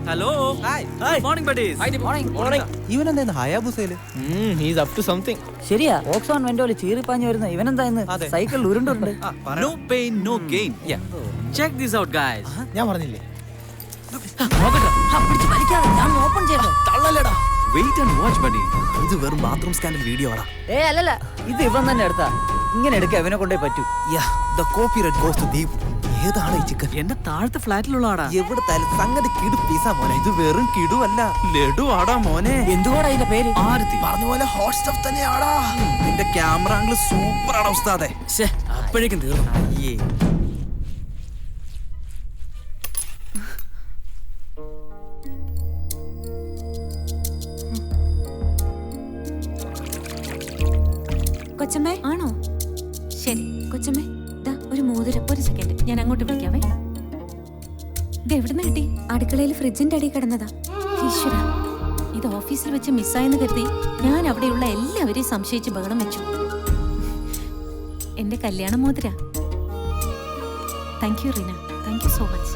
Hello. Hi. Good morning, buddies. Hi, morning. ഇവനെന്താ ഹയാബുസയില്? He's up to something. ശരിയാ, ഓക്സോൺ വെന്റോല് ചീറിപ്പാഞ്ഞു വരുന്ന ഇവനെന്താ ഇന്ന് സൈക്കിളിൽ ഉരുണ്ടുണ്ട്. No pain, no gain. Yeah. Check this out, guys. ഞാൻ പറഞ്ഞില്ലേ? ഞാൻ ഓപ്പൺ ചെയ്യട്ടെ. തള്ളലടാ. Wait and watch, buddy. ഇത് വെറും ബാത്റൂം സ്കാൻഡൽ വീഡിയോ ആടാ. അല്ലല്ല, ഇത് ഇവൻ തന്നെ എടുത്താ. ഇങ്ങനെ എടുക്ക ഇവനെ കൊണ്ടേ പറ്റൂ. The copyright goes to Deep. ഏതാണ് ഈ ചിക്കൻ? എന്റെ താഴത്തെ ഫ്ലാറ്റിലുള്ള ആടാ. എവിടുത്തെ സംഗതി കിടു പീസാ മോനെ. ഇത് വെറും കിടുവല്ല, ലഡു ആടാ മോനെ. എന്തുകൂടാ ഇതിന്റെ പേര്? ആരതി. പറഞ്ഞ പോലെ ഹോട്ട് സ്റ്റഫ് തന്നെയാടാ. നിന്റെ ക്യാമറ ആംഗിൾ സൂപ്പർ ആണ് ഉസ്താദേ. അപ്പോഴേക്കും തീർന്നു. അയ്യേ. കൊച്ചമ്മേ ആണോ? ശരി കൊച്ചമ്മേ, ദാ ഒരു മോതിരം. ഒരു സെക്കൻഡ്, ഞാൻ അങ്ങോട്ട് വിളിക്കാവേ. ഇത് എവിടുന്ന് കിട്ടി? അടുക്കളയിൽ ഫ്രിഡ്ജിന്റെ അടിയിൽ കിടന്നതാ. ഈശ്വര, ഇത് ഓഫീസിൽ വെച്ച് മിസ്സായെന്ന് കരുതി ഞാൻ അവിടെയുള്ള എല്ലാവരെയും സംശയിച്ച് ബഹളം വെച്ചു. എന്റെ കല്യാണ മോതിര. Thank you Reena, thank you so much.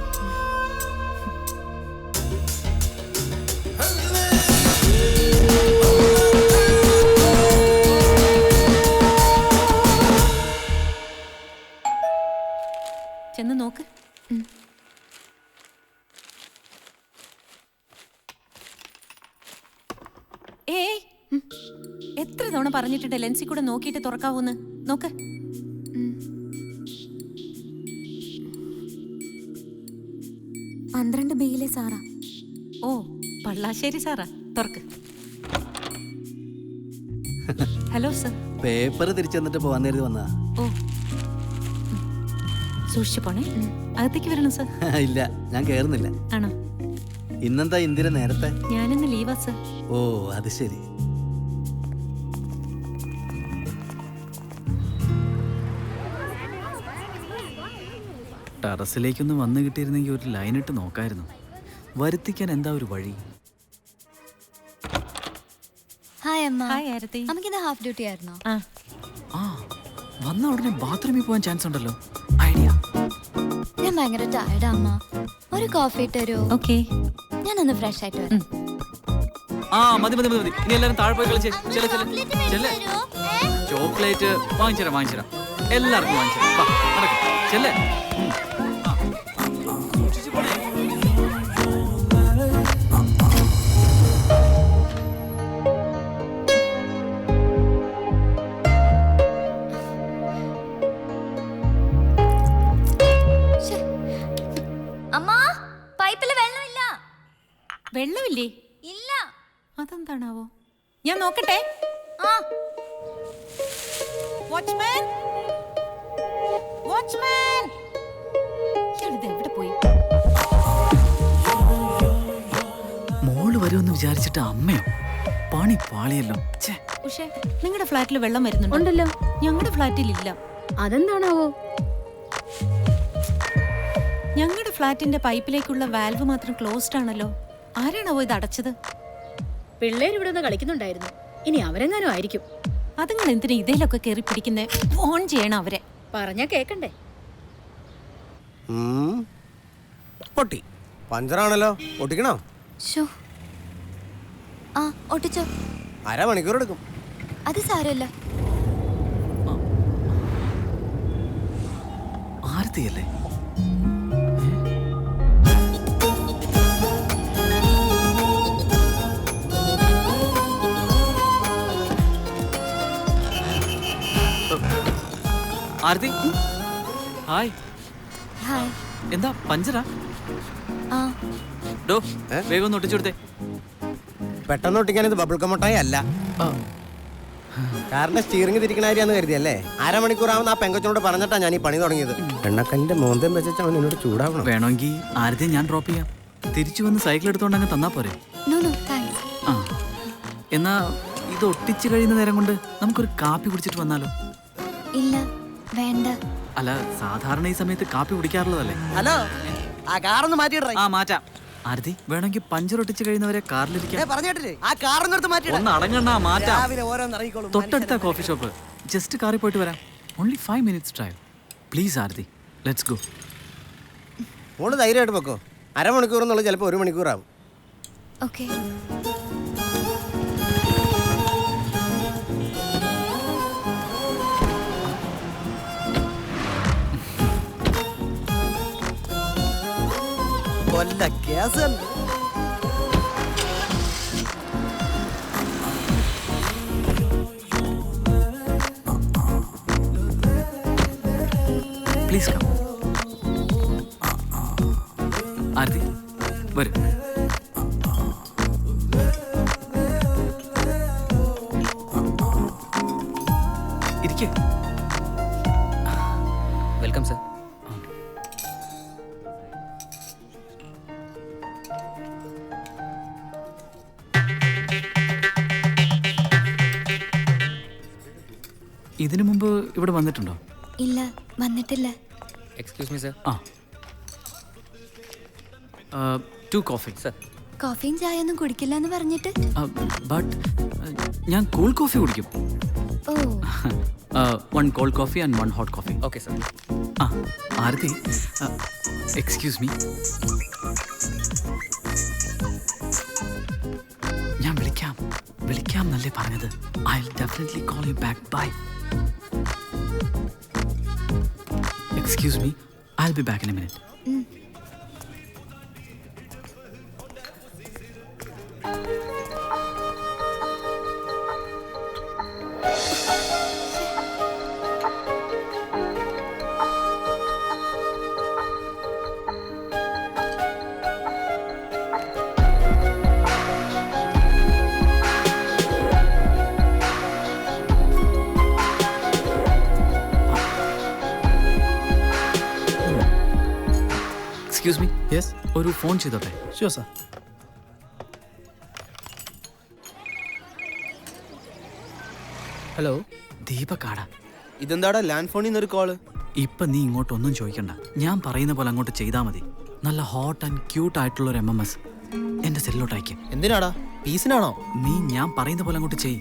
ചെന്ന് നോക്ക്. ഏയ്, എത്ര തവണ പറഞ്ഞിട്ടുണ്ട് ലെൻസിൽ കൂടെ നോക്കിയിട്ട് തുറക്കാവൂന്ന്. നോക്ക്. പന്ത്രണ്ട് ബിയിലെ സാറാ. ഓ, പള്ളാശ്ശേരി സാറാ. തുറക്ക്. Hello sir. പേപ്പർ തിരിച്ചു തന്നിട്ട് പോവാൻ നേരത്തെ വന്നാ. ഓ, സൂക്ഷിച്ചു പോണേ. അകത്തേക്ക് വരണം സർ. ഇല്ല, ഞാൻ കേറുന്നില്ല. ആണോ? ഇന്നെന്താ ഇന്ദിര നേരത്തെ? ഞാനിന്ന് ലീവാ സർ. ഓ, അത് ശരി. ടെറസിലേക്കൊന്ന് വന്നു കിട്ടിയിരുന്നെങ്കിൽ ഒരു ലൈൻ ഇട്ട് നോക്കായിരുന്നു. വരുത്തിക്കാൻ എന്താ ഒരു വഴി? ഹായ് അമ്മ. ഹായ് ആരതി. നമുക്കിന്ന് ഹാഫ് ഡ്യൂട്ടി ആയിരുന്നോ? ആ, വന്ന ഉടനെ ബാത്റൂമിൽ പോകാൻ ചാൻസ് ഉണ്ടല്ലോ. ഐഡിയ. ഞാൻ ഭയങ്കര ടയർഡാ അമ്മ. ഒരു കോഫി തരുമോ? ഓക്കെ. ഞാനൊന്ന് ഫ്രഷ് ആയിട്ട് വരാം. മതി. ഇനി എല്ലാരും താഴെ പോയി കളിച്ചേ. ചെല്ലേ. ചോക്ലേറ്റ് വാങ്ങിച്ചരാം. എല്ലാവർക്കും വാങ്ങിച്ചരാം. ചെല്ലേ. അമ്മ, പൈപ്പില് വെള്ളമില്ല. വെള്ളമില്ലേ? ഇല്ല. അതെന്താണാവോ? ഞാൻ നോക്കട്ടെ. ആ, വാച്ച്മാൻ, വാച്ച്മാൻ, ഇയാളിത് എവിടെ പോയി? മോള് വരുമെന്ന് വിചാരിച്ചിട്ട് അമ്മയോ? പണി പാളിയല്ലോ. ഉഷേ, നിങ്ങളുടെ ഫ്ലാറ്റിൽ വെള്ളം വരുന്നുണ്ടോ? ഉണ്ടല്ലോ. ഞങ്ങളുടെ ഫ്ലാറ്റിൽ ഇല്ല. അതെന്താണാവോ? ഞങ്ങളുടെ ഫ്ലാറ്റിന്റെ പൈപ്പിലേക്കുള്ള വാൽവ് മാത്രം ക്ലോസ്ഡ് ആണല്ലോ. ആരാണാവോ ഇത് അടച്ചത്? പിള്ളേർ ഇവിടെ നിന്ന് കളിക്കുന്നുണ്ടായിരുന്നു. ഇനി അവരെങ്ങാനും ആയിരിക്കും. അതുങ്ങൾ എന്തിനാ ഇതിലൊക്കെ കയറി പിടിക്കുന്നേ? ഫോൺ ചെയ്യണം അവരെ. പറഞ്ഞാ കേക്കണ്ടേ? പൊട്ടി പഞ്ചറാണല്ലോ. ഒട്ടിക്കണോ? ശോ. ആ, ഒട്ടിച്ചോ. അരമണിക്കൂർ എടുക്കും. അത് സാരമില്ല. ആരതിയല്ലേ? ആരതി, ഹായ്. ഹായ്. എന്താ പഞ്ചറാ? ആ, ഡോ, വേഗം ഒന്ന് ഒട്ടിച്ചു കൊടുത്തേ. പെട്ടെന്ന് ഒട്ടിക്കാൻ ഇത് ബബിൾ കമ്മട്ടായി അല്ല. കാറിന്റെ സ്റ്റിയറിംഗ് തിരിക്കണ കാര്യാന്ന് കരുതിയല്ലേ? അരമണിക്കൂറാവുന്ന ആ പെങ്കൊച്ചനോട് പറഞ്ഞിട്ടാ ഞാൻ ഈ പണി തുടങ്ങിയത്. എണ്ണക്കല്ലിന്റെ മോന്തം വെച്ചാൽ അവൻ എന്നോട് ചൂടാവണം. വേണമെങ്കിൽ ആരതി ഞാൻ ഡ്രോപ്പ് ചെയ്യാം. തിരിച്ചു വന്ന് സൈക്കിൾ എടുത്തോണ്ട് അങ്ങ് തന്നാ പോരെ? No thanks. ആ, എന്നാ ഇത് ഒട്ടിച്ചു കഴിയുന്ന നേരം കൊണ്ട് നമുക്കൊരു കാപ്പി കുടിച്ചിട്ട് വന്നാലോ? ഇല്ല, വേണ്ട. അല്ല, സാധാരണ ഈ സമയത്ത് കാപ്പി കുടിക്കാറുള്ളതല്ലേ? ഹലോ, ആ കാറൊന്ന് മാറ്റിയിടറേ. മാറ്റാം. ആരതി, വേണമെങ്കിൽ പഞ്ചർ ഒട്ടിച്ച് കഴിയുന്നവരെ കാറിലിരിക്കാം. പറഞ്ഞിട്ടില്ലേ, ആ കാറൊന്നെടുത്ത് മാറ്റിയിട. ഒന്ന് അടങ്ങണ്ട, മാറ്റാം. രാവിലെ ഓരോന്ന് ഇറങ്ങിക്കോളും. തൊട്ടടുത്ത കോഫി ഷോപ്പ്. ജസ്റ്റ് കാറിൽ പോയിട്ട് വരാം. Only 5 minutes drive. Please Aarathi, let's go. മോള് ധൈര്യമായിട്ട് വെക്കോ. അരമണിക്കൂർ എന്നുള്ളത് ചിലപ്പോൾ 1 മണിക്കൂറാവും. ഓക്കെ. കൊല്ല കേസ് പ്ലീസ് കം. ആരതി വരൂ. ഇരിക്കേ. Welcome sir. ഇതിനു മുമ്പ് ഇവിടെ വന്നിട്ടുണ്ടോ? ഇല്ല, വന്നിട്ടില്ല. Excuse me sir. ആ 2 കോഫി. സർ. കോഫിയും ചായ ഒന്നും കുടിക്കില്ല എന്ന് പറഞ്ഞിട്ട്. ബട്ട് ഞാൻ കൂൾ കോഫി കുടിക്കും. ഓ, 1 cold coffee and 1 hot coffee. Okay sir. ആ ആരതി, എക്സ്ക്യൂസ് മീ. ഞാൻ വിളിക്കാം എന്നല്ലേ പറഞ്ഞത്. I will definitely call you back. Bye. Excuse me, I will be back in a minute. Excuse me. Yes, ഒരു phone ചെയ്തോട്ടെ? Sure sir. Hello, ദീപക്കാടാ. ഇതെന്താടാ land ഫോണിൽ നിന്നൊരു കോള്? ഇപ്പൊ നീ ഇങ്ങോട്ടൊന്നും ചോദിക്കണ്ട. ഞാൻ പറയുന്ന പോലെ അങ്ങോട്ട് ചെയ്താൽ മതി. നല്ല ഹോട്ട് ആൻഡ് ക്യൂട്ട് ആയിട്ടുള്ള ഒരു MMS എന്റെ സെല്ലിലോട്ട് അയക്കും. എന്തിനാടാ, പീസിനാണോ? നീ ഞാൻ പറയുന്ന പോലെ അങ്ങോട്ട് ചെയ്.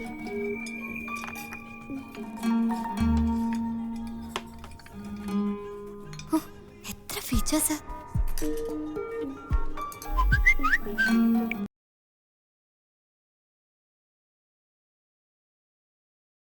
എത്ര ഫീച്ചേഴ്സാ.